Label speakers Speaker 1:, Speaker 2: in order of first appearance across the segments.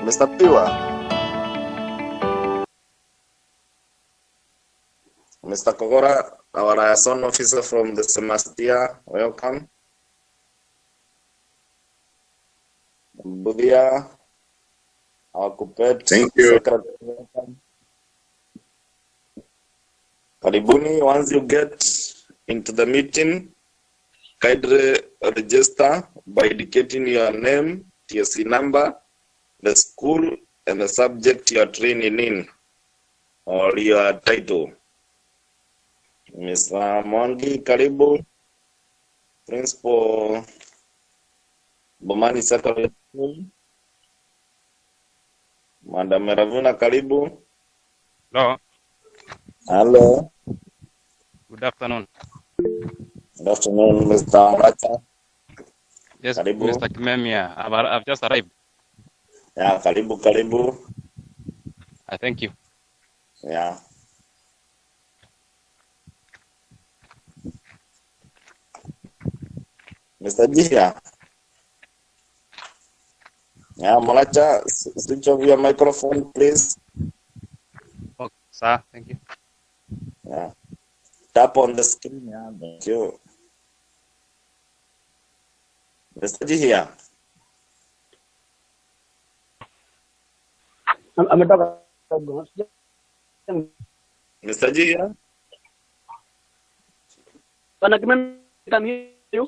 Speaker 1: Mr. Piwa. Mr. Kogora, our liaison officer from the Semastia, welcome. Budia, our Kupet,
Speaker 2: thank you.
Speaker 1: Secretary, welcome. Karibuni, once you get into the meeting, kindly register by indicating your name, TSC number, the school, and the subject you are training in, or your title. Mr. Mongi, karibu. Principal Bomani Secondary School. Madam Ravuna, karibu.
Speaker 3: Hello.
Speaker 1: Hello.
Speaker 3: Good afternoon.
Speaker 1: Good afternoon, Mr. Racha.
Speaker 3: Yes,
Speaker 1: Karibu.
Speaker 3: Mr. Kimemia. I've just arrived.
Speaker 1: Yeah, karibu.
Speaker 3: I thank you.
Speaker 1: Yeah. Mr. Jia. Yeah, Malacha, switch off your microphone, please.
Speaker 3: Oh, sir, thank you.
Speaker 1: Yeah. Tap on the screen. Yeah, thank you. Mr. Jia. Mr. Jia.
Speaker 4: Can hear you?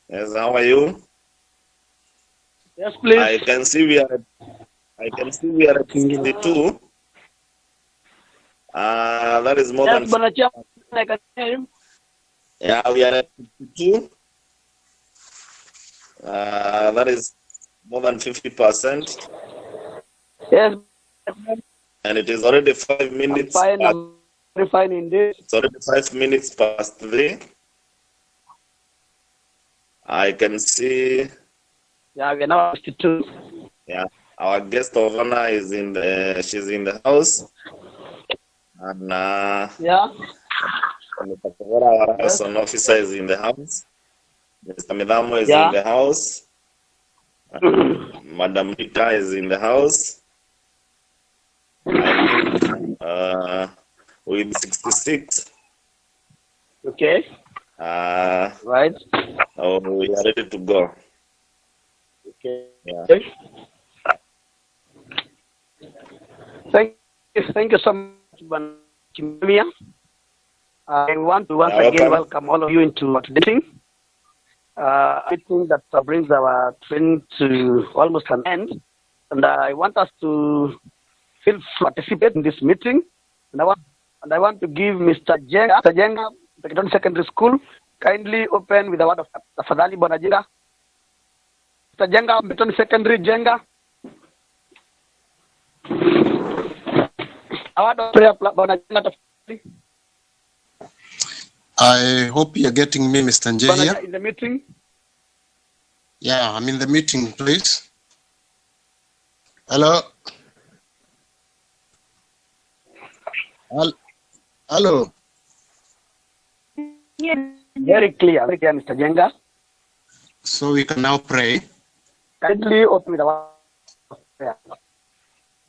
Speaker 1: Yes, how are you?
Speaker 4: Yes, please.
Speaker 1: I can see we are at 62. That is more
Speaker 4: Yes,
Speaker 1: than
Speaker 4: I can hear you.
Speaker 1: yeah, we are at 52. That is more than 50%.
Speaker 4: Yes.
Speaker 1: And it is already 5 minutes.
Speaker 4: I'm fine. I'm very fine indeed.
Speaker 1: It's already 5 minutes past 3. I can see.
Speaker 4: Yeah, we are now 62.
Speaker 1: Yeah, our guest of honor is she's in the house, and
Speaker 4: Yeah.
Speaker 1: Mr. Kogora, our liaison officer, is in the house. Mr. Midamo is
Speaker 4: Yeah.
Speaker 1: in the house. Madam Rita is in the house. With 66.
Speaker 4: Okay. Right.
Speaker 1: Oh, we are ready to go.
Speaker 4: Okay.
Speaker 1: Yeah.
Speaker 4: Thank you so much, Kimia. I want to once again welcome all of you into today's meeting. I think that brings our training to almost an end, and I want us to participate in this meeting. And I want to give Mr. Jenga, the Kitoni Secondary School, kindly open with a word of tafadhali, Bwana Jenga. Mr. Jenga, Kitoni Secondary, Jenga. A word of prayer, Bwana Jenga.
Speaker 2: I hope you're getting me, Mr. Njehia.
Speaker 4: In the meeting?
Speaker 2: Yeah, I'm in the meeting, please. Hello? Hello?
Speaker 4: Very clear, Mr. Jenga.
Speaker 2: So we can now pray.
Speaker 4: Kindly open with a word of prayer.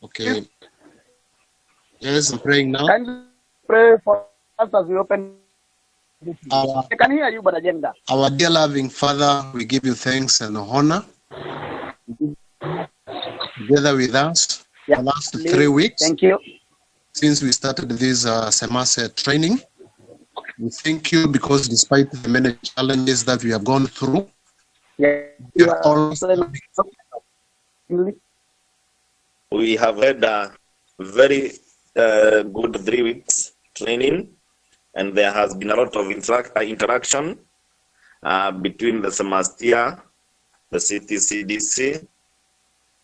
Speaker 2: Okay. Yes, I'm praying now.
Speaker 4: Kindly pray for us as we open. I can hear you, Bwana Jenga.
Speaker 2: Our dear loving Father, we give you thanks and honor. Together with us, the last 3 weeks.
Speaker 4: Thank you.
Speaker 2: Since we started this semester training, we thank you because despite the many challenges that we have gone through,
Speaker 1: we have had a very good 3 weeks training, and there has been a lot of interaction between the Semastia, the CTCDC,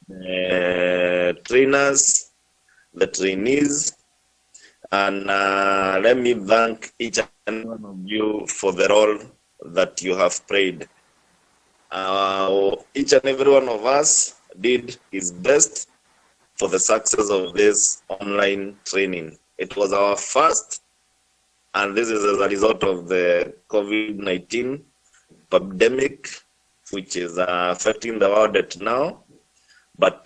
Speaker 1: the trainers, the trainees, and let me thank each and one of you for the role that you have played. Each and every one of us did his best for the success of this online training. It was our first, and this is as a result of the COVID-19 pandemic, which is affecting the world at now. But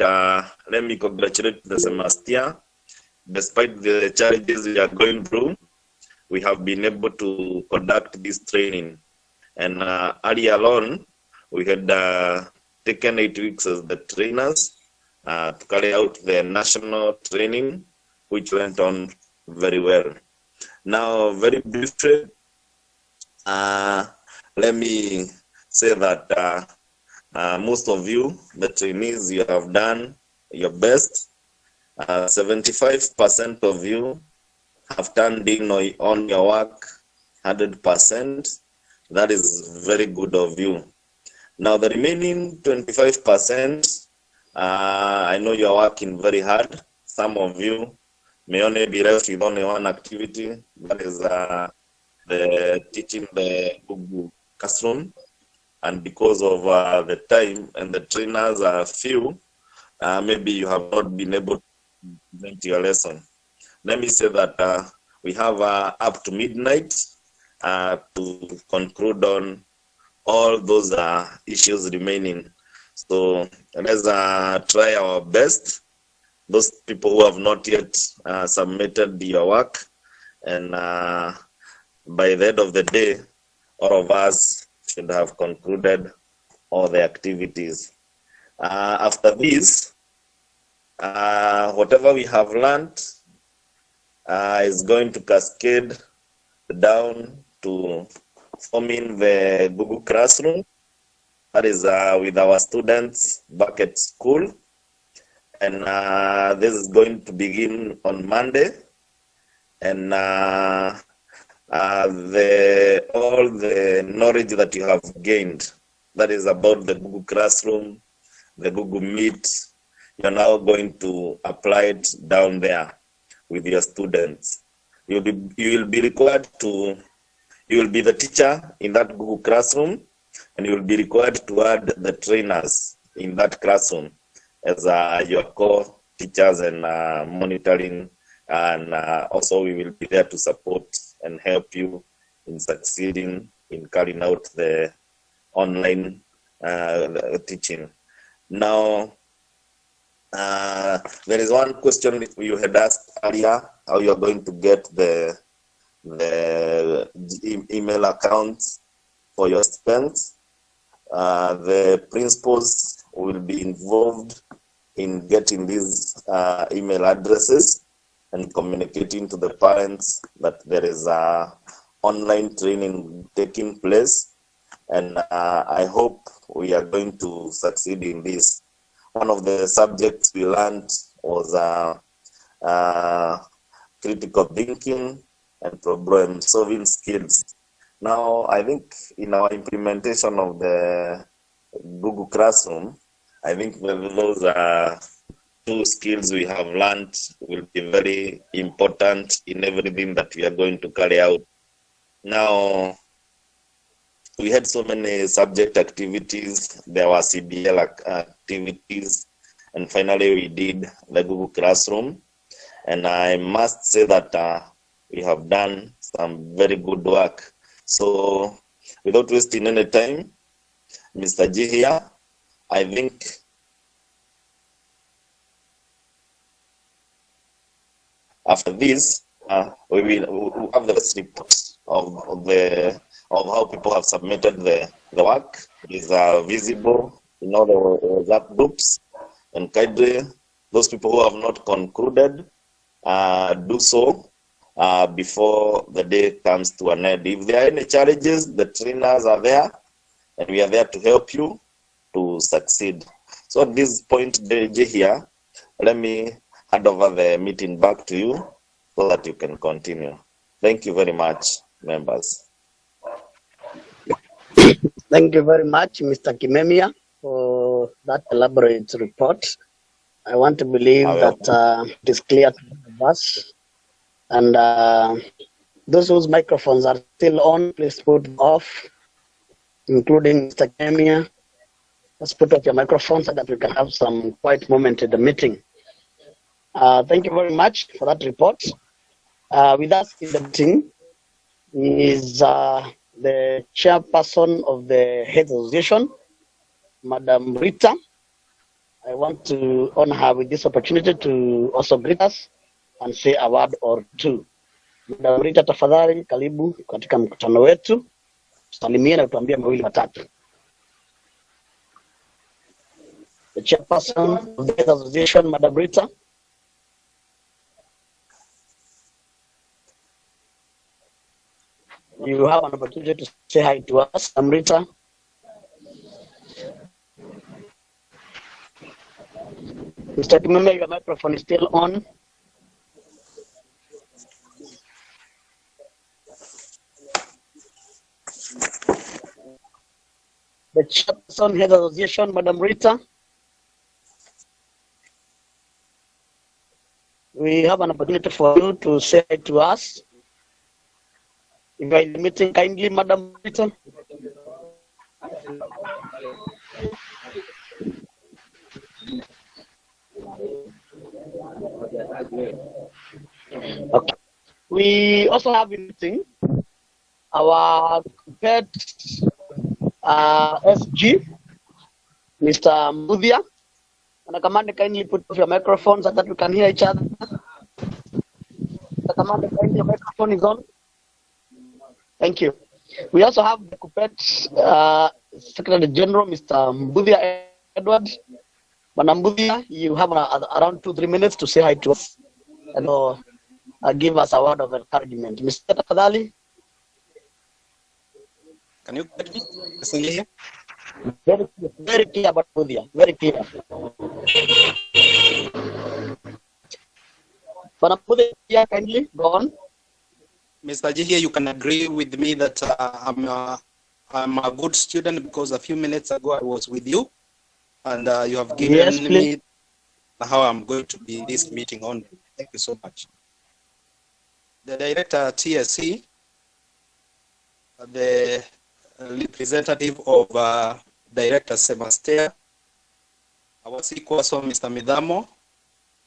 Speaker 1: let me congratulate the semester. Despite the challenges we are going through, we have been able to conduct this training. And earlier on, we had taken 8 weeks as the trainers to carry out the national training, which went on very well. Now, very briefly, let me say that most of you, the trainees, you have done your best. 75% of you have turned in on your work 100%. That is very good of you. Now, the remaining 25%, I know you are working very hard. Some of you may only be left with only one activity, that is the teaching the Google classroom. And because of the time and the trainers are few, maybe you have not been able to present your lesson. Let me say that we have up to midnight to conclude on all those issues remaining. So let's try our best. Those people who have not yet submitted your work, and by the end of the day, all of us should have concluded all the activities. After this, whatever we have learned is going to cascade down to forming the Google Classroom. That is with our students back at school. And this is going to begin on Monday. And all the knowledge that you have gained, that is about the Google Classroom, the Google Meet, you're now going to apply it down there with your students. You will be required to, you will be the teacher in that Google Classroom, and you will be required to add the trainers in that classroom as your core teachers and monitoring, and also we will be there to support and help you in succeeding in carrying out the online teaching. Now, there is one question you had asked earlier, how you are going to get the email accounts for your students. The principals will be involved in getting these email addresses and communicating to the parents that there is online training taking place. And I hope we are going to succeed in this. One of the subjects we learned was critical thinking and problem solving skills. Now, I think in our implementation of the Google Classroom, I think those two skills we have learned will be very important in everything that we are going to carry out. Now, we had so many subject activities. There were CBL activities, and finally we did the Google Classroom. And I must say that we have done some very good work. So without wasting any time, Mr. G here, I think after this, we will have the rest report of how people have submitted the work. It is visible in all the WhatsApp groups, and kindly those people who have not concluded do so before the day comes to an end. If there are any challenges, the trainers are there, and we are there to help you to succeed. So at this point, J here, let me hand over the meeting back to you so that you can continue. Thank you very much, members.
Speaker 4: Thank you very much, Mr. Kimemia, for that elaborate report. I want to believe that it is clear to all of us. And those whose microphones are still on, please put them off, including Mr. Kimemia. Let's put off your microphone so that we can have some quiet moment in the meeting. Thank you very much for that report. With us in the meeting is the chairperson of the Health Association, Madam Rita. I want to honor her with this opportunity to also greet us and say a word or two. Madam Rita, tafadhali karibu katika mkutano wetu, tusalimie na tuambie mawili matatu. The chairperson of the association, Madam Rita. You have an opportunity to say hi to us, Madam Rita. Mr. Kimeme, your microphone is still on. The chairperson, head association, Madam Rita. We have an opportunity for you to say hi to us. If you are in the meeting, kindly, Madam Rita. Okay. We also have a meeting our pet SG, Mr. Mudhia. And I command kindly put off your microphone so that we can hear each other. The commander, kindly, your microphone is on. Thank you. We also have the Kupet Secretary General, Mr. Mudhia Edward. Madam Mudhia, you have around 2-3 minutes to say hi to us and give us a word of encouragement. Mr. Tafadhali.
Speaker 5: Can you get me? Listen here.
Speaker 4: Very clear, but Mudhia, very clear. Madam Mudhia, kindly go on.
Speaker 5: Mr. Jihia, you can agree with me that I'm a good student because a few minutes ago I was with you and you have given me how I'm going to be this meeting on. Thank you so much. The director TSC, the representative of Director Semastea, our C-Person, Mr. Midamo,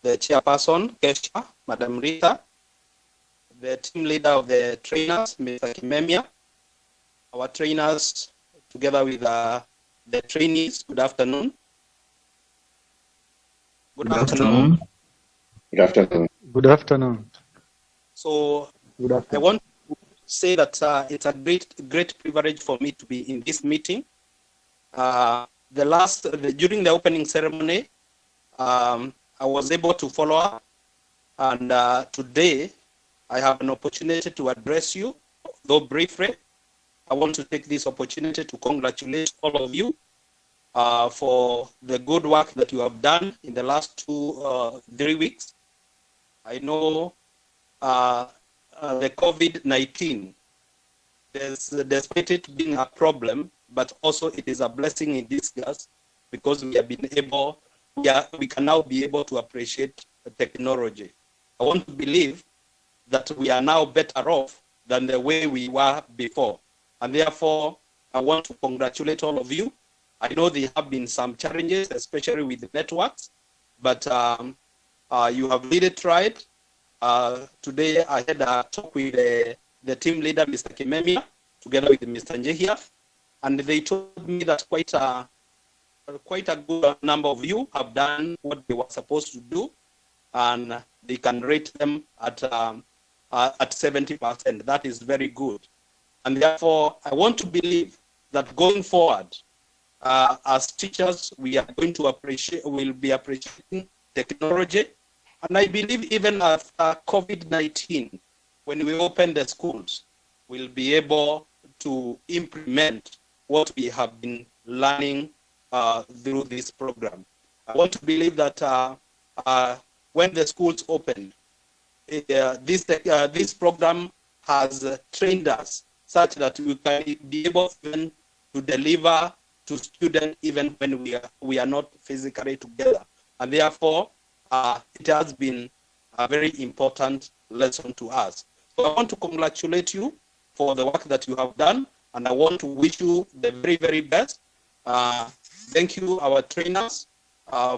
Speaker 5: the chairperson, Kesha, Madam Rita, the team leader of the trainers, Mr. Kimemia, our trainers, together with the trainees. Good afternoon. Good afternoon.
Speaker 6: Good afternoon. Good afternoon.
Speaker 5: So
Speaker 6: Good afternoon.
Speaker 5: I want to say that it's a great privilege for me to be in this meeting. During the opening ceremony, I was able to follow up, and today I have an opportunity to address you, though briefly. I want to take this opportunity to congratulate all of you for the good work that you have done in the last 3 weeks. I know the COVID-19, despite it being a problem, but also it is a blessing in disguise because we can now be able to appreciate the technology. I want to believe that we are now better off than the way we were before. And therefore, I want to congratulate all of you. I know there have been some challenges, especially with the networks, but you have really tried. Today, I had a talk with the team leader, Mr. Kimemia, together with Mr. Njehia, and they told me that quite a good number of you have done what they were supposed to do, and they can rate them at 70%. That is very good. And therefore, I want to believe that going forward, as teachers, we are going to will be appreciating technology. And I believe even after COVID-19, when we open the schools, we'll be able to implement what we have been learning through this program. I want to believe that when the schools open, this program has trained us such that we can be able even to deliver to students even when we are not physically together. And therefore, it has been a very important lesson to us. So I want to congratulate you for the work that you have done, and I want to wish you the very, very best. Thank you, our trainers,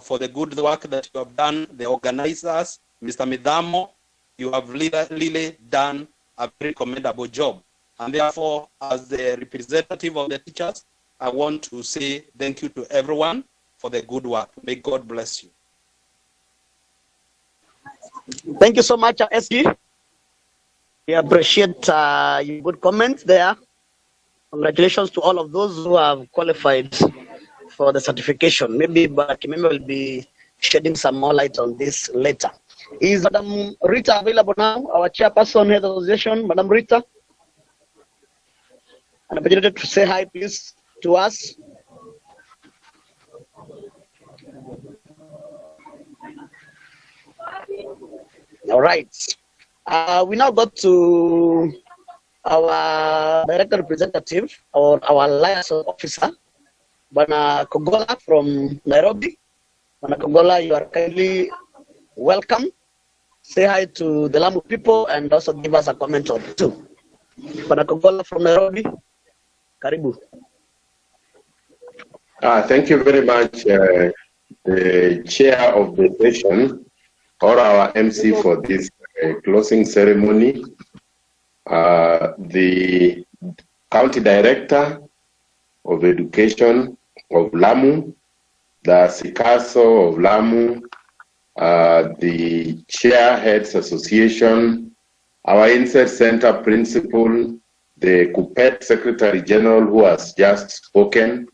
Speaker 5: for the good work that you have done, the organizers, Mr. Midamo. You have really done a very commendable job. And therefore, as the representative of the teachers, I want to say thank you to everyone for the good work. May God bless you.
Speaker 4: Thank you so much, SG. We appreciate your good comments there. Congratulations to all of those who have qualified for the certification. Maybe Kimeme will be shedding some more light on this later. Is Madam Rita available now? Our chairperson of the association, Madam Rita. An opportunity to say hi, please, to us. All right. We now got to our director representative or our alliance officer, Bana Kogola from Nairobi. Bana Kogola, you are kindly welcome. Say hi to the Lamu people and also give us a comment or two. Bana Kogola from Nairobi, Karibu.
Speaker 7: Thank you very much, the chair of the session, or our MC for this closing ceremony, the county director of education of Lamu, the Sikaso of Lamu, the chair heads association, our inset center principal, the KUPET secretary general who has just spoken,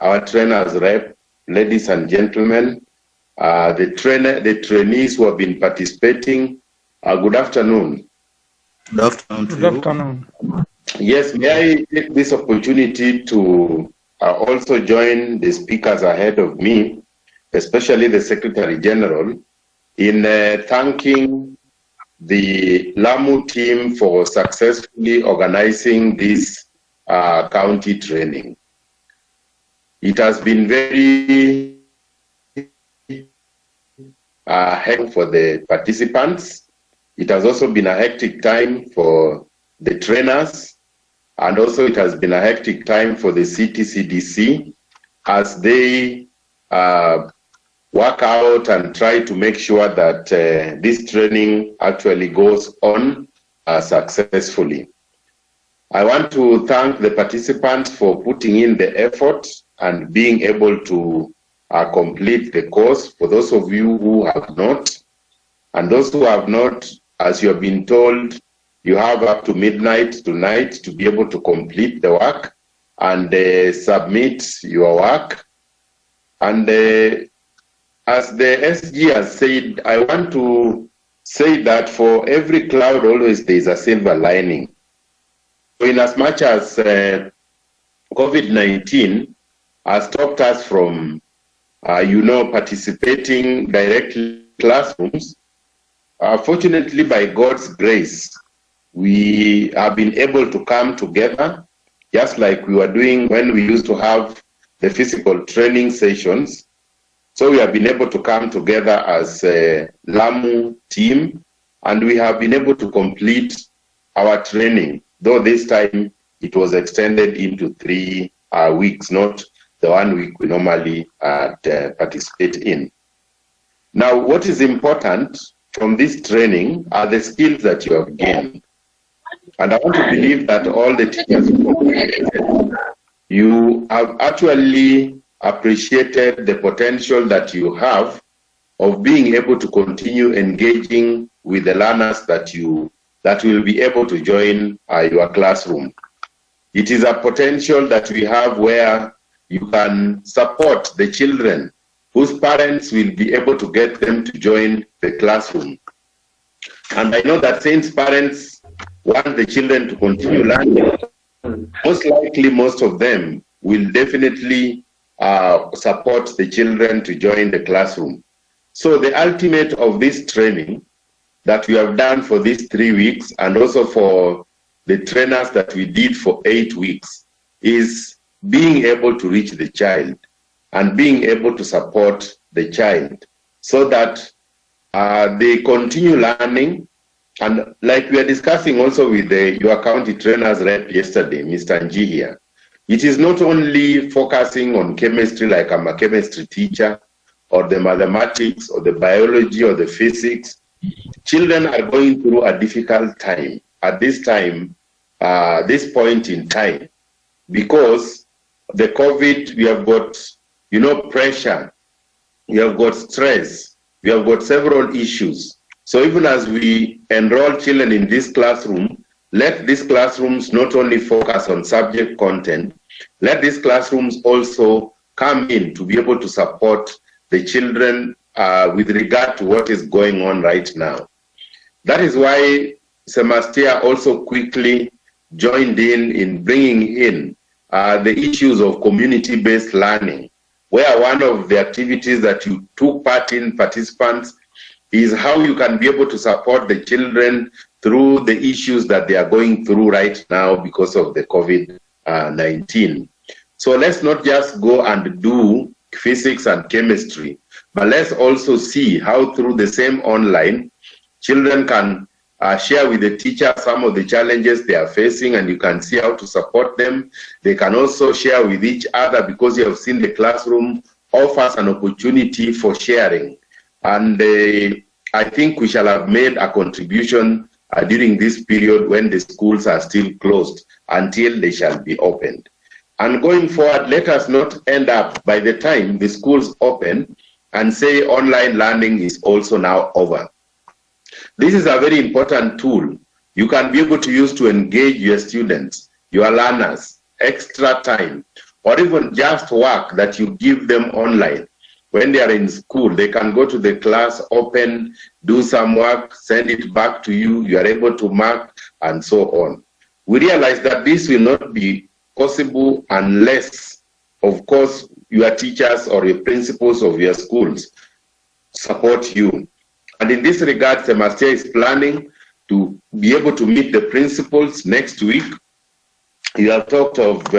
Speaker 7: our trainers rep, ladies and gentlemen, the trainees who have been participating. Good afternoon.
Speaker 8: Good afternoon.
Speaker 6: Good afternoon.
Speaker 7: Yes, may I take this opportunity to also join the speakers ahead of me, especially the Secretary General, in thanking the Lamu team for successfully organizing this county training. It has been very hectic for the participants. It has also been a hectic time for the trainers, and also it has been a hectic time for the CTCDC as they work out and try to make sure that this training actually goes on successfully. I want to thank the participants for putting in the effort and being able to complete the course. For those of you who have not, and those who have not, as you have been told, you have up to midnight tonight to be able to complete the work and submit your work. And as the SG has said, I want to say that for every cloud always there is a silver lining. So in as much as COVID-19 has stopped us from, participating directly in classrooms, fortunately, by God's grace, we have been able to come together, just like we were doing when we used to have the physical training sessions. So we have been able to come together as a Lamu team, and we have been able to complete our training, though this time it was extended into 3 weeks, not the 1 week we normally participate in. Now, what is important from this training are the skills that you have gained. And I want to believe that all the teachers you have actually appreciated the potential that you have of being able to continue engaging with the learners that will be able to join your classroom. It is a potential that we have where you can support the children whose parents will be able to get them to join the classroom. And I know that since parents want the children to continue learning, most likely most of them will definitely support the children to join the classroom. So the ultimate of this training that we have done for these 3 weeks, and also for the trainers that we did for 8 weeks, is being able to reach the child and being able to support the child so that they continue learning. And like we are discussing also with your county trainers rep yesterday, Mr. Nji here, it is not only focusing on chemistry, like I'm a chemistry teacher, or the mathematics, or the biology, or the physics. Children are going through a difficult time at this time, this point in time, because the COVID, we have got, pressure, you have got stress, you have got several issues. So even as we enroll children in this classroom, let these classrooms not only focus on subject content, let these classrooms also come in to be able to support the children with regard to what is going on right now. That is why Semastia also quickly joined in bringing in the issues of community-based learning, where one of the activities that you took part in, participants, is how you can be able to support the children through the issues that they are going through right now because of the COVID-19. So let's not just go and do physics and chemistry, but let's also see how through the same online, children can share with the teacher some of the challenges they are facing, and you can see how to support them. They can also share with each other, because you have seen the classroom offers an opportunity for sharing. And I think we shall have made a contribution during this period when the schools are still closed until they shall be opened. And going forward, let us not end up by the time the schools open and say online learning is also now over. This is a very important tool you can be able to use to engage your students, your learners, extra time, or even just work that you give them online. When they are in school, they can go to the class, open, do some work, send it back to you, you are able to mark, and so on. We realize that this will not be possible unless, of course, your teachers or your principals of your schools support you. And in this regard, Semastia is planning to be able to meet the principals next week. You have talked of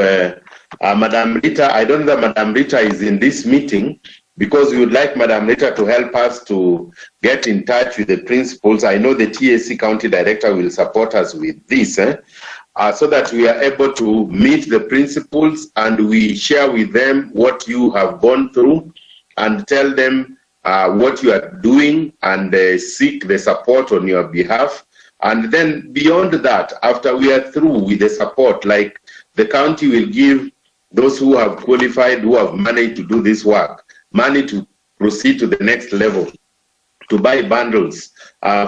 Speaker 7: Madam Rita. I don't know that Madam Rita is in this meeting, because we would like Madam Rita to help us to get in touch with the principals. I know the TSC County Director will support us with this, so that we are able to meet the principals and we share with them what you have gone through and tell them what you are doing, and seek the support on your behalf. And then beyond that, after we are through with the support, like the county will give those who have qualified, who have managed to do this work, money to proceed to the next level, to buy bundles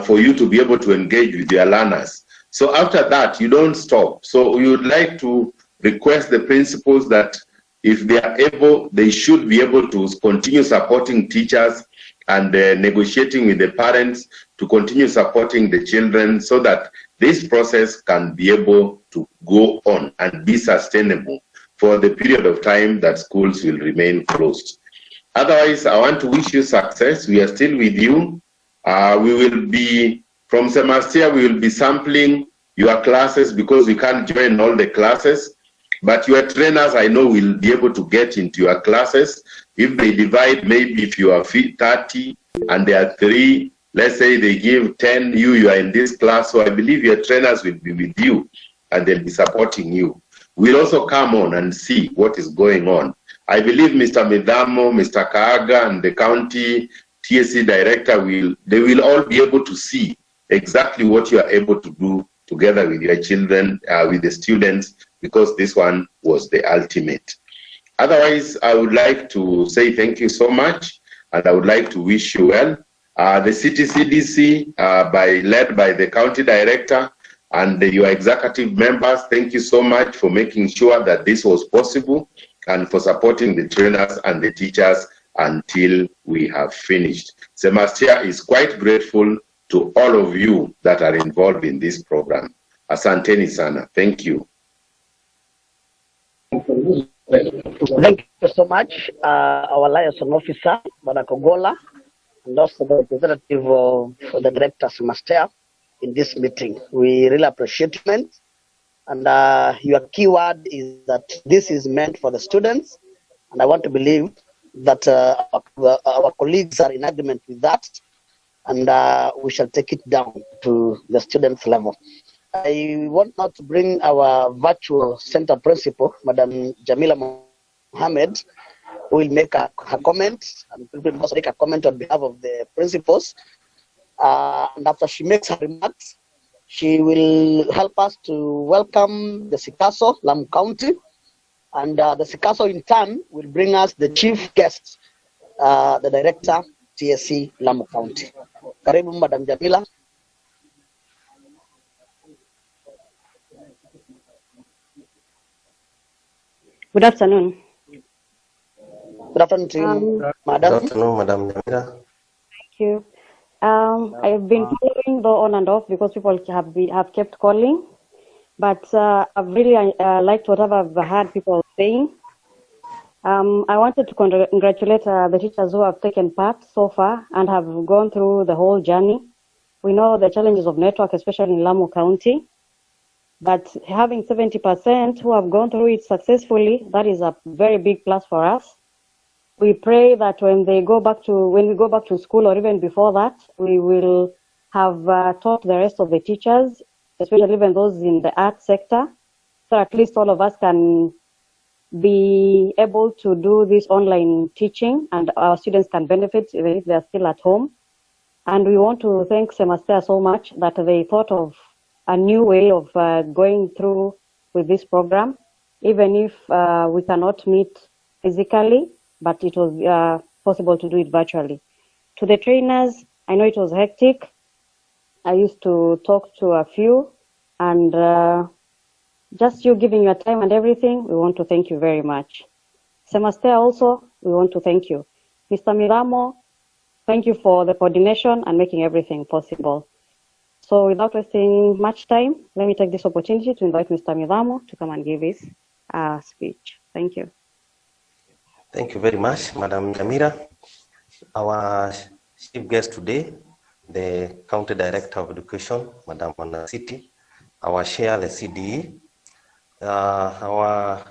Speaker 7: for you to be able to engage with your learners. So after that, you don't stop. So we would like to request the principals that if they are able, they should be able to continue supporting teachers and negotiating with the parents to continue supporting the children, so that this process can be able to go on and be sustainable for the period of time that schools will remain closed. Otherwise, I want to wish you success. We are still with you. We will be, from Semastia, we will be sampling your classes, because we can't join all the classes. But your trainers, I know, will be able to get into your classes. If they divide, maybe if you are 30 and there are 3, let's say they give 10, you are in this class. So I believe your trainers will be with you and they'll be supporting you. We'll also come on and see what is going on. I believe Mr. Medamo, Mr. Kaaga, and the county TSC director they will all be able to see exactly what you are able to do together with your children, with the students, because this one was the ultimate. Otherwise, I would like to say thank you so much, and I would like to wish you well. The city CDC, led by the county director and your executive members, thank you so much for making sure that this was possible, and for supporting the trainers and the teachers until we have finished. Semastia is quite grateful to all of you that are involved in this program. Asanteni sana. Thank you.
Speaker 4: Thank you so much, our liaison officer, Barakogola, and also the representative of the director, Semastia, in this meeting. We really appreciate it. And your keyword is that this is meant for the students. And I want to believe that our colleagues are in agreement with that. And we shall take it down to the students' level. I want now to bring our virtual center principal, Madam Jamila Mohammed, who will make her comment, and will also make a comment on behalf of the principals. And after she makes her remarks, she will help us to welcome the Sikaso, Lamu County, And the Sikaso in turn will bring us the chief guest, the director, TSC Lamu County. Karibu, Madam Jamila.
Speaker 8: Good afternoon.
Speaker 4: Good afternoon to you, Madam.
Speaker 9: Good afternoon, Madam Jamila.
Speaker 8: Thank you. I've been following though on and off because people have kept calling, but I've really liked whatever I've heard people saying. I wanted to congratulate the teachers who have taken part so far and have gone through the whole journey. We know the challenges of network, especially in Lamu County, but having 70% who have gone through it successfully, that is a very big plus for us. We pray that when we go back to school or even before that, we will have taught the rest of the teachers, especially even those in the art sector, so at least all of us can be able to do this online teaching and our students can benefit even if they're still at home. And we want to thank Semastea so much that they thought of a new way of going through with this program, even if we cannot meet physically, but it was possible to do it virtually. To the trainers, I know it was hectic. I used to talk to a few, and just you giving your time and everything, we want to thank you very much. Semastea also, we want to thank you. Mr. Miramo, thank you for the coordination and making everything possible. So without wasting much time, let me take this opportunity to invite Mr. Miramo to come and give his speech. Thank you.
Speaker 9: Thank you very much, Madam Jamila. Our chief guest today, the County Director of Education, Madam City, our chair, the CDE, our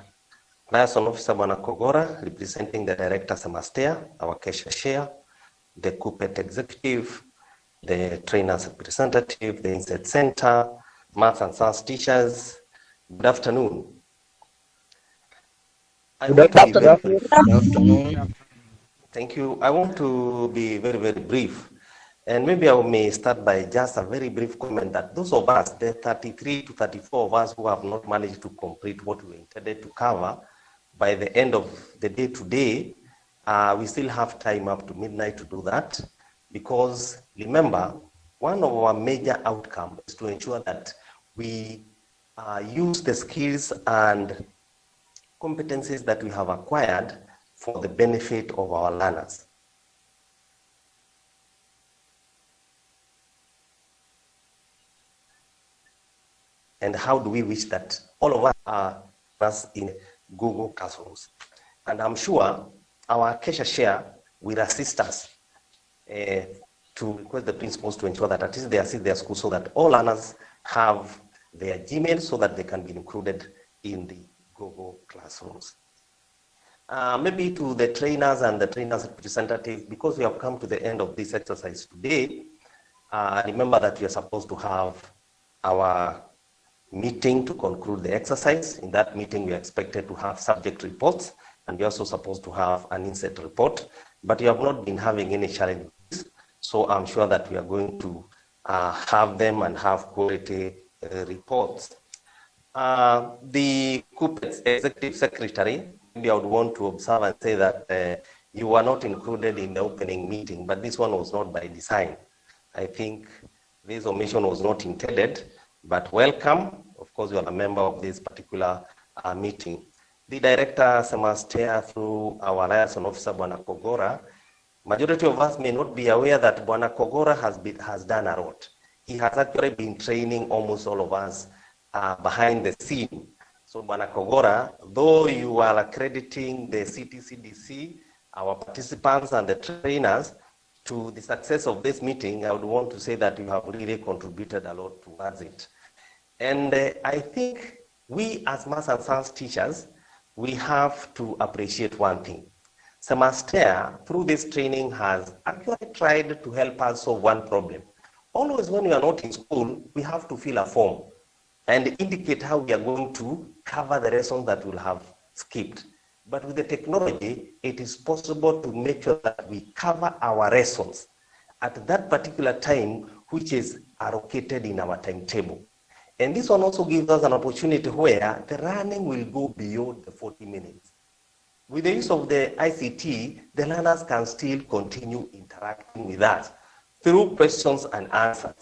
Speaker 9: liaison officer, Bwana Kogora, representing the Director Semastea, our Kesha chair, the CUPET executive, the trainers representative, the inset center, maths and science teachers. Good afternoon.
Speaker 4: Good
Speaker 9: afternoon. Thank you. I want to be very, very brief. And maybe I may start by just a very brief comment that those of us, the 33 to 34 of us who have not managed to complete what we intended to cover by the end of the day today, we still have time up to midnight to do that. Because remember, one of our major outcomes is to ensure that we use the skills and competencies that we have acquired for the benefit of our learners. And how do we wish that all of us are in Google Classrooms? And I'm sure our Kesha share will assist us to request the principals to ensure that at least they assist their school so that all learners have their Gmail so that they can be included in the Google Classrooms. Maybe to the trainers and the trainers representatives, because we have come to the end of this exercise today, remember that we are supposed to have our meeting to conclude the exercise. In that meeting, we are expected to have subject reports, and we're also supposed to have an inset report, but we have not been having any challenges. So I'm sure that we are going to have them and have quality reports. The CUPET's executive secretary, maybe I would want to observe and say that you were not included in the opening meeting, but this one was not by design. I think this omission was not intended, but welcome. Of course, you are a member of this particular meeting. The director, Semastea, through our liaison officer, Bwana Kogora, majority of us may not be aware that Bwana Kogora has done a lot. He has actually been training almost all of us behind the scene. So Bwana Kogora, though you are accrediting the CTCDC, our participants and the trainers to the success of this meeting, I would want to say that you have really contributed a lot towards it. And I think we as maths and science teachers, we have to appreciate one thing. Semastea, through this training, has actually tried to help us solve one problem. Always when we are not in school, we have to fill a form and indicate how we are going to cover the lessons that we'll have skipped. But with the technology, it is possible to make sure that we cover our lessons at that particular time, which is allocated in our timetable. And this one also gives us an opportunity where the running will go beyond the 40 minutes. With the use of the ICT, the learners can still continue interacting with us through questions and answers.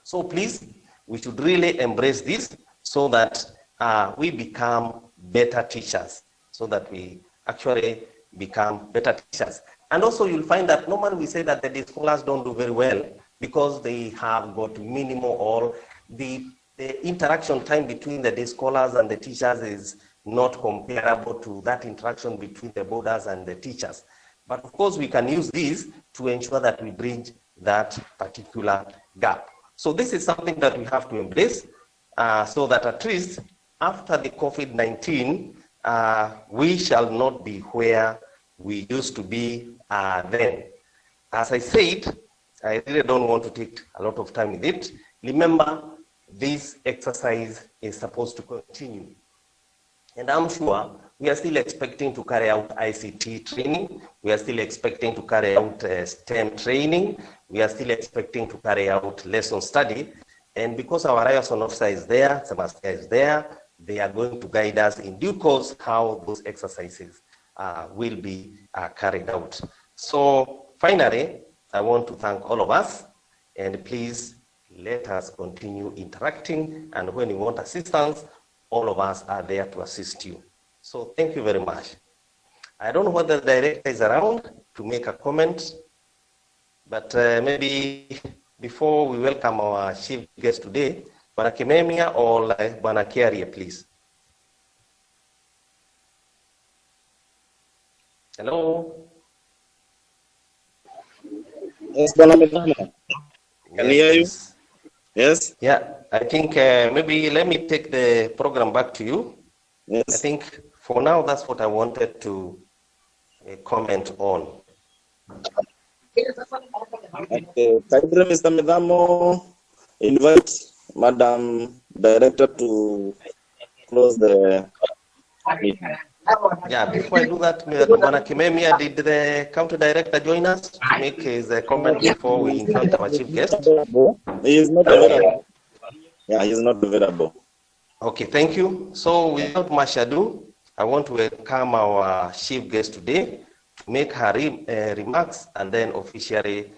Speaker 9: So please, we should really embrace this so that we become better teachers, so that we actually become better teachers. And also you'll find that normally we say that the day scholars don't do very well because they have got minimal, or the interaction time between the day scholars and the teachers is not comparable to that interaction between the boarders and the teachers. But of course, we can use this to ensure that we bridge that particular gap. So this is something that we have to embrace so that at least after the COVID-19, we shall not be where we used to be then. As I said, I really don't want to take a lot of time with it. Remember, this exercise is supposed to continue. And I'm sure we are still expecting to carry out ICT training. We are still expecting to carry out STEM training. We are still expecting to carry out lesson study. And because our liaison officer is there, Sebastian is there, they are going to guide us in due course how those exercises will be carried out. So finally, I want to thank all of us, and please let us continue interacting. And when you want assistance, all of us are there to assist you. So thank you very much. I don't know whether the director is around to make a comment, but maybe before we welcome our chief guest today, Bwana Kimemia or Bwana Kiarie, please. Hello.
Speaker 1: Yes, Bwana Midama. Can you hear you? Yes.
Speaker 9: Yeah, I think maybe let me take the program back to you.
Speaker 1: Yes.
Speaker 9: I think for now, that's what I wanted to comment on.
Speaker 1: Okay. Kindly, Mr. Midamo, invite Madam Director to close the meeting.
Speaker 9: Yeah, before I do that, Bwana Kimemia, did the county director join us to make his comment before we invite our chief guest?
Speaker 1: He is not available. Yeah, he is not available.
Speaker 9: Okay, thank you. So without much ado, I want to welcome our chief guest today to make her remarks and then officially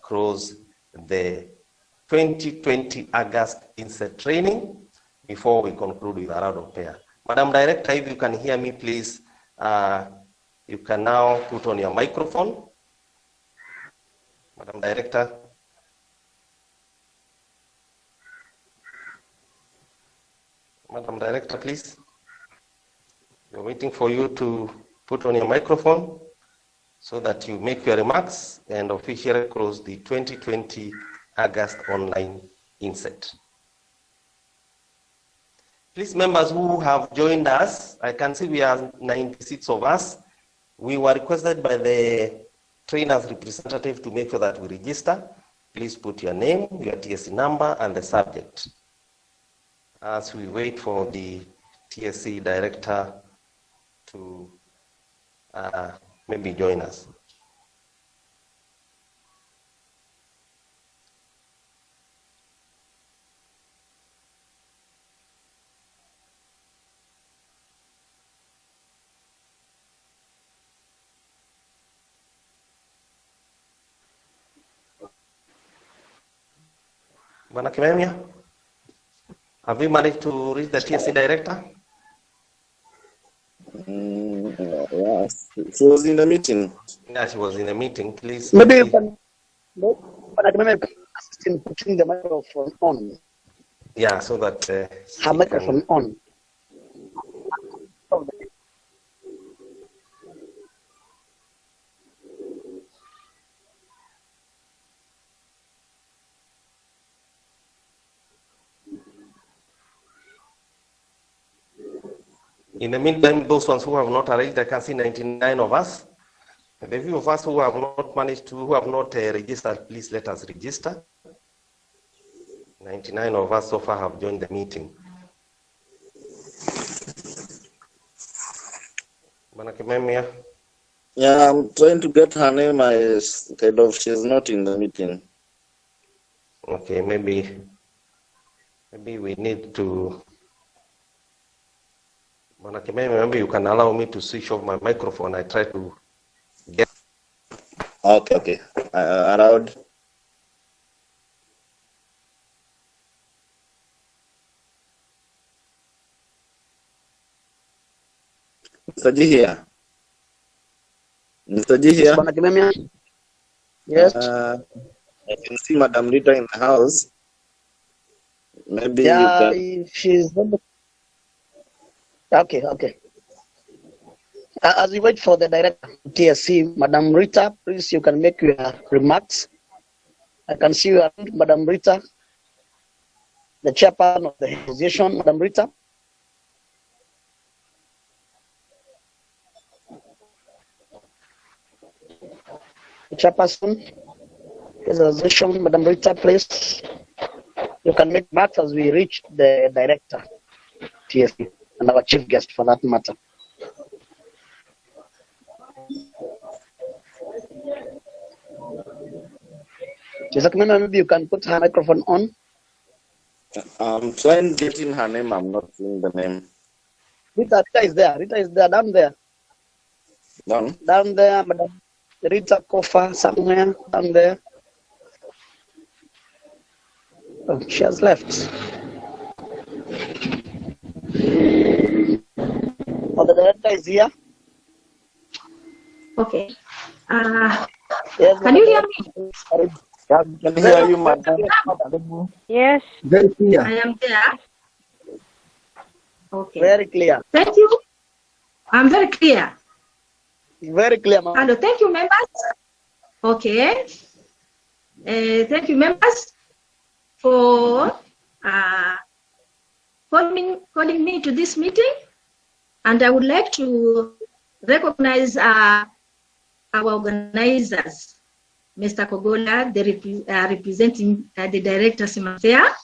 Speaker 9: close the 2020 August inset training before we conclude with a round of prayer. Madam Director, if you can hear me, please, you can now put on your microphone. Madam Director. Madam Director, please. We're waiting for you to put on your microphone so that you make your remarks and officially close the 2020 August online inset. Please, members who have joined us, I can see we are 96 of us. We were requested by the trainer's representative to make sure that we register. Please put your name, your TSC number, and the subject. As we wait for the TSC director to maybe join us. Bwana Kimemia, have you managed to reach the TSC director?
Speaker 1: Yes, she was in the meeting.
Speaker 9: Yeah, she was in a meeting. Please.
Speaker 4: Maybe you can, but I can assist in putting the microphone on.
Speaker 9: Yeah, so that
Speaker 4: her microphone on.
Speaker 9: In the meantime, those ones who have not arranged, I can see 99 of us. The few of us who have not managed to, who have not registered, please let us register. 99 of us so far have joined the meeting.
Speaker 1: Yeah, I'm trying to get her name. She's not in the meeting.
Speaker 9: Okay, maybe Maybe we need to, maybe you can allow me to switch off my microphone. I try to get.
Speaker 1: Okay. Allowed. Mr. G here. Mr. G here.
Speaker 4: Yes.
Speaker 1: I can see Madam Rita in the house. Maybe
Speaker 4: Yeah,
Speaker 1: you can.
Speaker 4: she's okay. As we wait for the director of TSC, Madam Rita, please, you can make your remarks. I can see you, Madam Rita, the chairperson of the association, Madam Rita. The chairperson, the association, Madam Rita, please. You can make remarks as we reach the director, TSC, and our chief guest for that matter. Maybe you can put her microphone on.
Speaker 1: I'm trying getting her name. I'm not seeing the name.
Speaker 4: Rita is there. Rita is there, down there. Down there, Madam Rita Kofa, somewhere down there. Oh, she has left. Oh, the director is here.
Speaker 10: Okay.
Speaker 4: Yes,
Speaker 10: can you hear me?
Speaker 1: Can hear you, madam.
Speaker 10: Yes.
Speaker 6: Very clear.
Speaker 10: I am there. Okay.
Speaker 4: Very clear.
Speaker 10: Thank you. I'm very clear.
Speaker 4: Very clear, ma'am.
Speaker 10: Hello. Thank you, members. Okay. Thank you, members, for calling me to this meeting. And I would like to recognize our organizers, Mr. Kogola, representing the director, Simatea,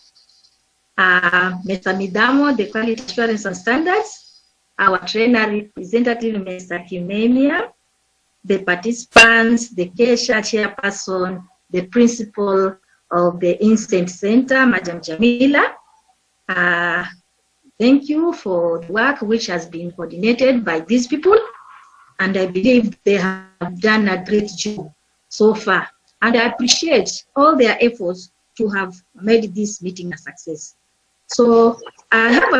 Speaker 10: Mr. Midamo, the quality assurance and standards, our trainer representative, Mr. Kimemia, the participants, the Kesha chairperson, the principal of the Inset Center, Madam Jamila. Thank you for the work which has been coordinated by these people. And I believe they have done a great job so far. And I appreciate all their efforts to have made this meeting a success. So I have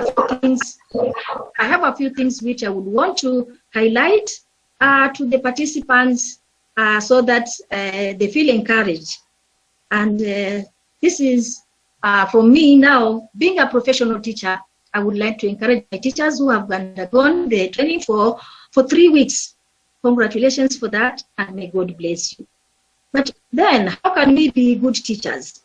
Speaker 10: a few things which I would want to highlight to the participants so that they feel encouraged. And this is for me now, being a professional teacher, I would like to encourage my teachers who have undergone the training for 3 weeks. Congratulations for that, and may God bless you. But then, how can we be good teachers?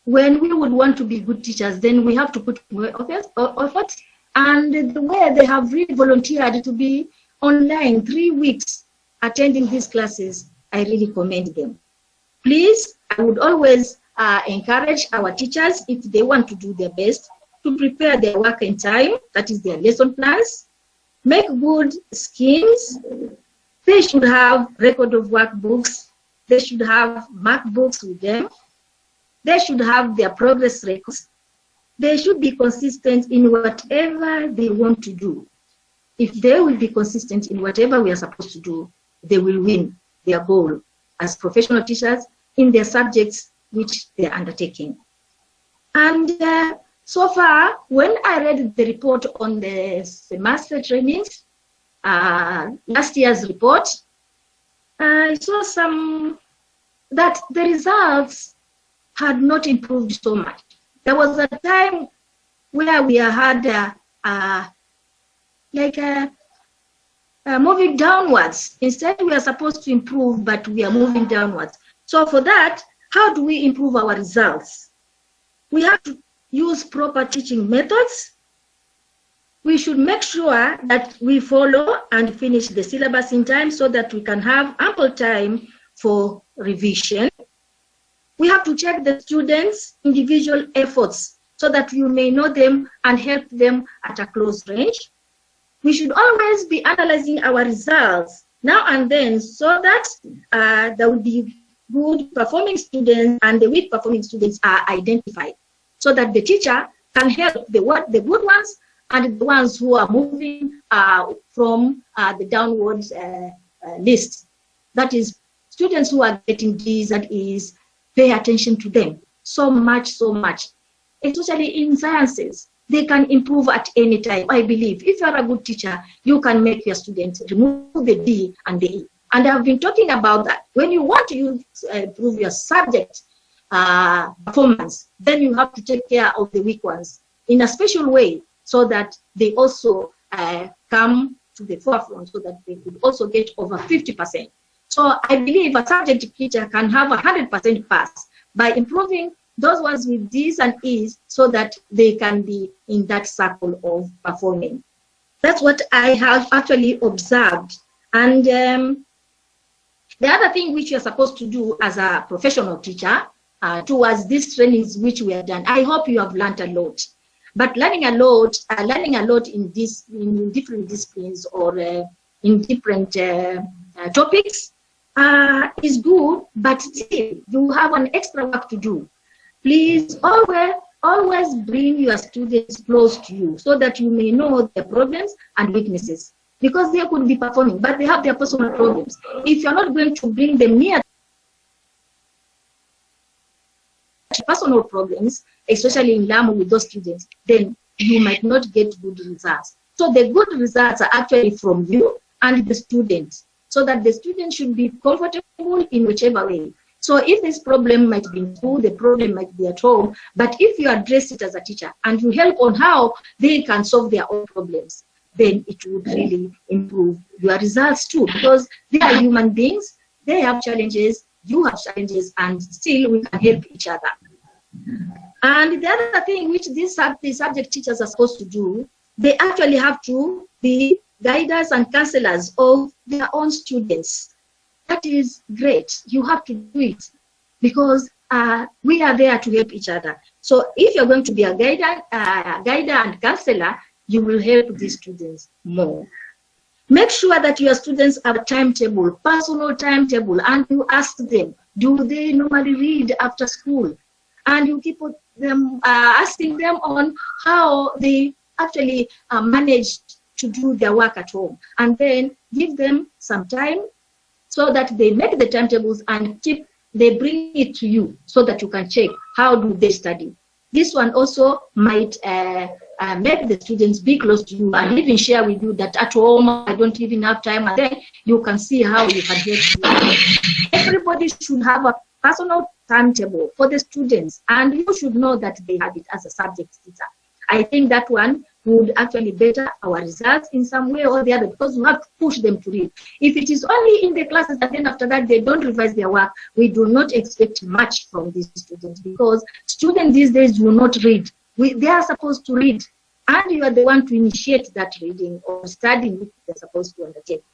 Speaker 10: When we would want to be good teachers, then we have to put more effort. And the way they have really volunteered to be online 3 weeks attending these classes, I really commend them. Please, I would always encourage our teachers, if they want to do their best, to prepare their work in time, that is their lesson plans, make good schemes. They should have record of workbooks. They should have MacBooks with them. They should have their progress records. They should be consistent in whatever they want to do. If they will be consistent in whatever we are supposed to do, they will win their goal as professional teachers in their subjects which they are undertaking. And so far, when I read the report on the semester trainings, last year's report, I saw that the results had not improved so much. There was a time where we had moving downwards. Instead, we are supposed to improve, but we are moving downwards. So for that, how do we improve our results? We have to use proper teaching methods. We should make sure that we follow and finish the syllabus in time so that we can have ample time for revision. We have to check the students' individual efforts so that you may know them and help them at a close range. We should always be analyzing our results now and then so that there will be good performing students and the weak performing students are identified, so that the teacher can help the good ones and the ones who are moving from the downwards list. That is, students who are getting D's and E's, pay attention to them so much, especially in sciences. They can improve at any time. I believe if you are a good teacher, you can make your students remove the D and the E. And I've been talking about that. When you want to improve your subject performance, then you have to take care of the weak ones in a special way so that they also come to the forefront so that they could also get over 50%. So I believe a subject teacher can have 100% pass by improving those ones with D's and E's so that they can be in that circle of performing. That's what I have actually observed. And the other thing which you're supposed to do as a professional teacher towards these trainings which we have done, I hope you have learned a lot. But learning a lot in different disciplines or in different topics is good, but still you have an extra work to do. Please always bring your students close to you so that you may know their problems and weaknesses, because they could be performing, but they have their personal problems. If you're not going to bring them near personal problems, especially in Lamu with those students, then you might not get good results. So the good results are actually from you and the students, so that the student should be comfortable in whichever way. So if this problem might be in school, the problem might be at home, but if you address it as a teacher and you help on how they can solve their own problems, then it would really improve your results too, because they are human beings, they have challenges, you have challenges, and still we can help each other. And the other thing which the subject teachers are supposed to do, they actually have to be guiders and counselors of their own students. That is great. You have to do it because we are there to help each other. So if you're going to be a guider and counselor, you will help these students more. Make sure that your students have a timetable, personal timetable, and you ask them, do they normally read after school? And you keep them asking them on how they actually manage to do their work at home, and then give them some time so that they make the timetables and they bring it to you so that you can check how do they study. This one also might make the students be close to you and even share with you that at home I don't even have time, and then you can see how you can help you. Everybody should have a personal timetable for the students, and you should know that they have it as a subject teacher. I think that one would actually better our results in some way or the other, because we have to push them to read. If it is only in the classes and then after that they don't revise their work, we do not expect much from these students, because students these days will not read. They are supposed to read, and you are the one to initiate that reading or studying which they are supposed to undertake.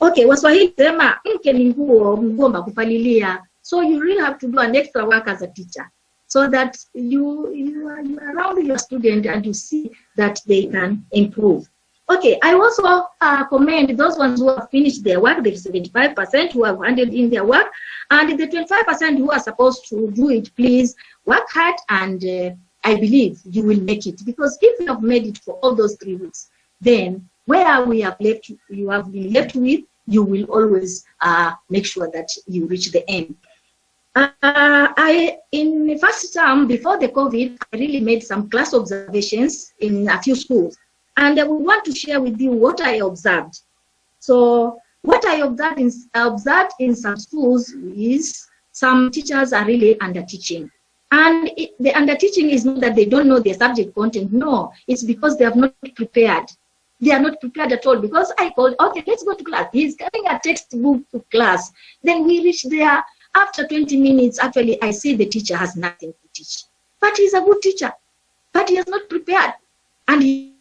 Speaker 10: Okay, Waswahili sema mke ni nguo mgomba kupalilia. So you really have to do an extra work as a teacher, so that you are around your student and you see that they can improve. Okay, I also commend those ones who have finished their work, the 75% who have handed in their work, and the 25% who are supposed to do it. Please work hard, and I believe you will make it, because if you have made it for all those 3 weeks, then where we have left, you have been left with, you will always make sure that you reach the end. In the first term before the COVID, I really made some class observations in a few schools, and I would want to share with you what I observed. So what I observed in some schools is some teachers are really under-teaching. And the under-teaching is not that they don't know their subject content. No, it's because they have not prepared. They are not prepared at all, because I called, okay, let's go to class. He's getting a textbook to class. Then we reach there. After 20 minutes, actually, I see the teacher has nothing to teach. But he's a good teacher. But he has not prepared. And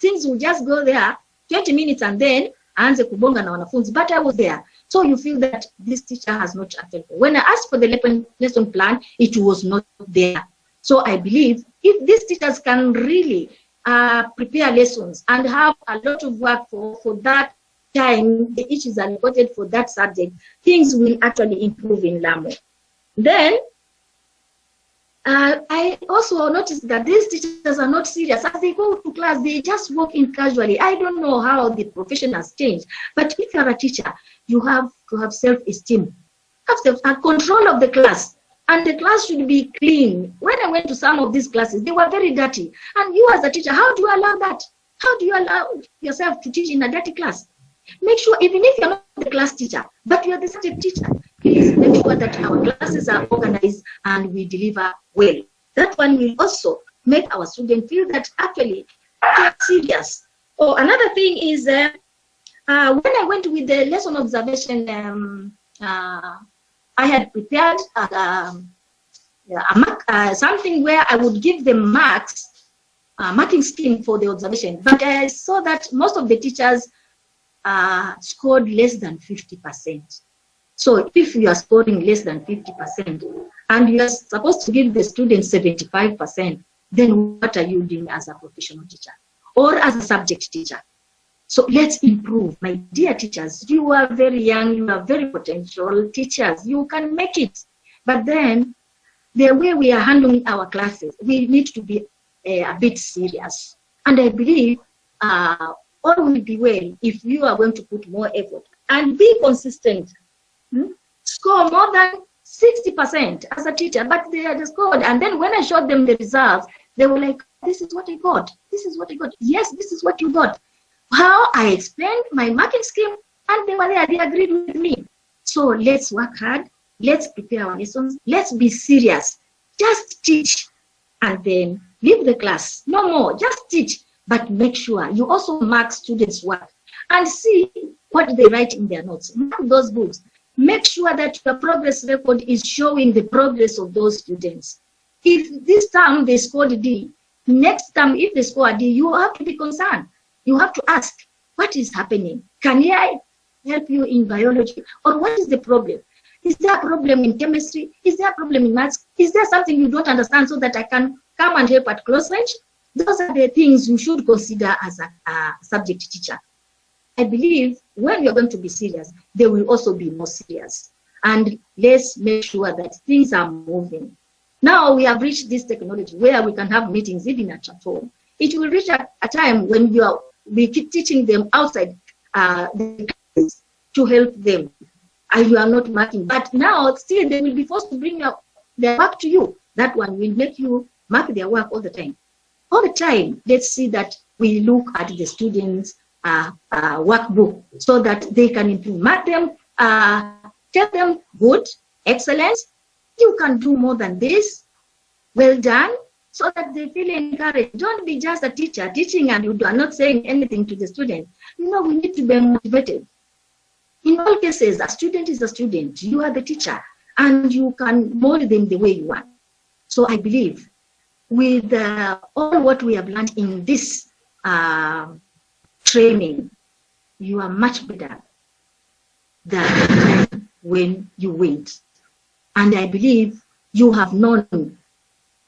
Speaker 10: things will just go there, 20 minutes, and then aanze kubonga na wanafunzi. But I was there. So you feel that this teacher has not acted. When I asked for the lesson plan, it was not there. So I believe if these teachers can really prepare lessons and have a lot of work for that time each is allotted for that subject, things will actually improve in Lamu. Then I also noticed that these teachers are not serious. As they go to class, they just walk in casually. I don't know how the profession has changed, but if you're a teacher, you have to have self-esteem, have control of the class, and the class should be clean. When I went to some of these classes, they were very dirty. And you as a teacher, how do you allow that? How do you allow yourself to teach in a dirty class? Make sure, even if you're not the class teacher, but you're the subject teacher, please make sure that our classes are organized and we deliver well. That one will also make our students feel that actually they're serious. Oh, another thing is when I went with the lesson observation, I had prepared something where I would give them marks, marking scheme for the observation. But I saw that most of the teachers scored less than 50%. So if you are scoring less than 50% and you are supposed to give the students 75%, then what are you doing as a professional teacher or as a subject teacher? So let's improve. My dear teachers, you are very young, you are very potential teachers, you can make it. But then the way we are handling our classes, we need to be a bit serious. And I believe all will be well if you are going to put more effort and be consistent. Score more than 60% as a teacher, but they had scored. And then when I showed them the results, they were like, this is what I got. This is what I got. Yes, this is what you got. How I explained my marking scheme, and they were there, they agreed with me. So let's work hard. Let's prepare our lessons. Let's be serious. Just teach and then leave the class. No more, just teach. But make sure you also mark students' work and see what they write in their notes. Mark those books. Make sure that your progress record is showing the progress of those students. If this term they scored D, next term if they score a D, you have to be concerned. You have to ask, what is happening? Can I help you in biology? Or what is the problem? Is there a problem in chemistry? Is there a problem in maths? Is there something you don't understand so that I can come and help at close range? Those are the things you should consider as a subject teacher. I believe when you're going to be serious, they will also be more serious. And let's make sure that things are moving. Now we have reached this technology where we can have meetings even at home. It will reach a time when we keep teaching them outside the class to help them. And you are not marking. But now still they will be forced to bring their work to you. That one will make you mark their work all the time. All the time, let's see that we look at the students' workbook so that they can improve. Mark them, tell them good, excellent, you can do more than this, well done, so that they feel encouraged. Don't be just a teacher teaching and you are not saying anything to the student. You know, we need to be motivated. In all cases, a student is a student. You are the teacher and you can mold them the way you want. So I believe with all what we have learned in this training, you are much better than when you went. And I believe you have known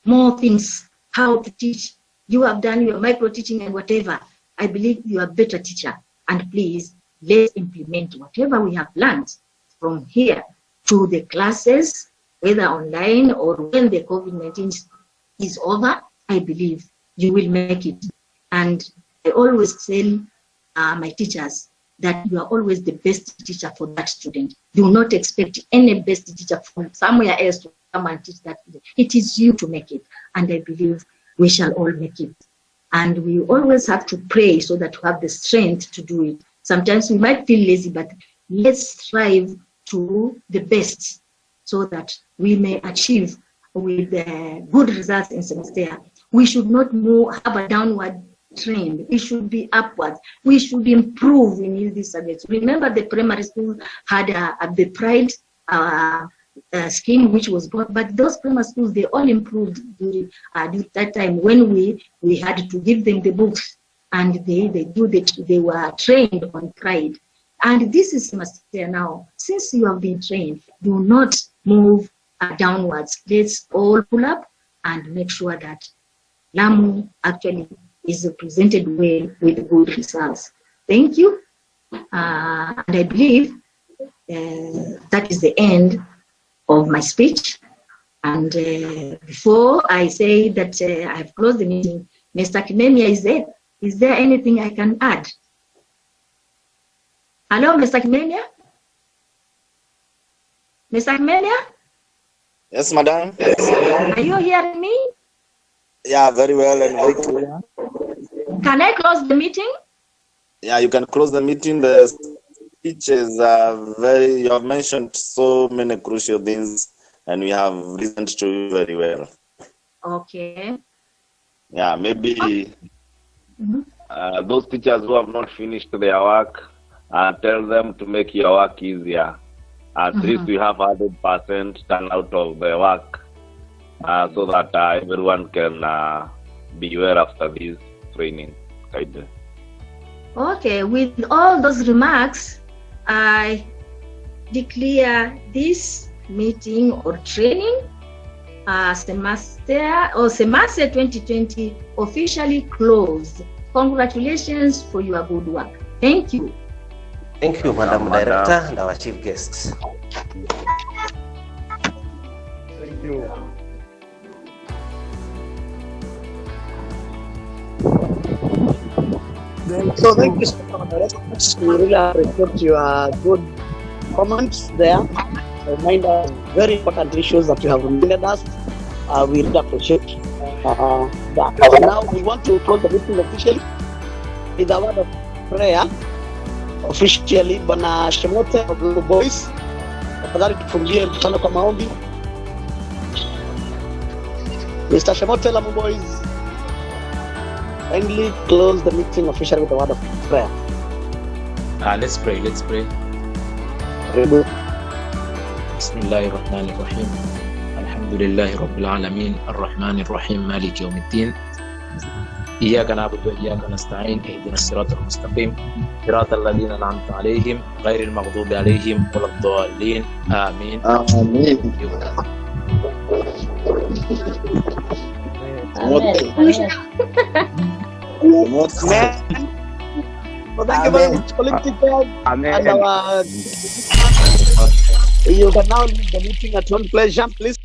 Speaker 10: more things, how to teach. You have done your micro teaching and whatever. I believe you are a better teacher. And please, let's implement whatever we have learned from here to the classes, whether online or when the COVID-19 is over. I believe you will make it. And I always tell my teachers that you are always the best teacher for that student. Do not expect any best teacher from somewhere else to come and teach that. It is you to make it. And I believe we shall all make it. And we always have to pray so that we have the strength to do it. Sometimes we might feel lazy, but let's strive to the best so that we may achieve with good results in semester. We should not have a downward trend. It should be upwards. We should improve in these subjects. Remember, the primary school had the pride scheme which was brought, but those primary schools, they all improved during that time when we had to give them the books and they were trained on pride. And this is semester now. Since you have been trained, do not move downwards. Let's all pull up and make sure that Lamu actually is presented well with good results. Thank you. And I believe that is the end of my speech. And before I say that I've closed the meeting, Mr. Kimemia is there. Is there anything I can add? Hello, Mr. Kimemia? Mr. Kimemia?
Speaker 1: Yes, madam.
Speaker 10: Are you hearing me?
Speaker 1: Yeah, very well and very clear.
Speaker 10: Can I close the meeting?
Speaker 1: Yeah, you can close the meeting. The speeches are you have mentioned so many crucial things and we have listened to you very well.
Speaker 10: Okay.
Speaker 1: Yeah, maybe those teachers who have not finished their work, tell them to make your work easier. At least we have 100% turnout of the work so that everyone can be well after this training.
Speaker 10: Okay, with all those remarks, I declare this meeting or training semester 2020 officially closed. Congratulations for your good work. Thank you.
Speaker 9: Thank you, Madam Director and our chief guest.
Speaker 4: Thank you. So thank you so much. We really appreciate your good comments there. Remind us very important issues that you have reminded us. We really appreciate that. Now we want to close the meeting officially with a word of prayer. Officially, Bwana Shemote of Little Boys, tafadhali tufungie mkutano kwa maombi. Mr. Shemote, Little Boys, kindly close the meeting officially with a word of prayer.
Speaker 11: Let's pray. Bismillahirrahmanirrahim. Alhamdulillahi Rabbil Alamin. Ar-Rahmanir Rahim. Maliki Yawmiddin. إياك نعبد وإياك نستعين اهدنا الصراط المستقيم صراط الذين أنعمت عليهم غير المغضوب عليهم ولا الضالين آمين.
Speaker 7: آمين.
Speaker 4: So thank you very much, political and our. You can now leave the meeting at your own pleasure, please.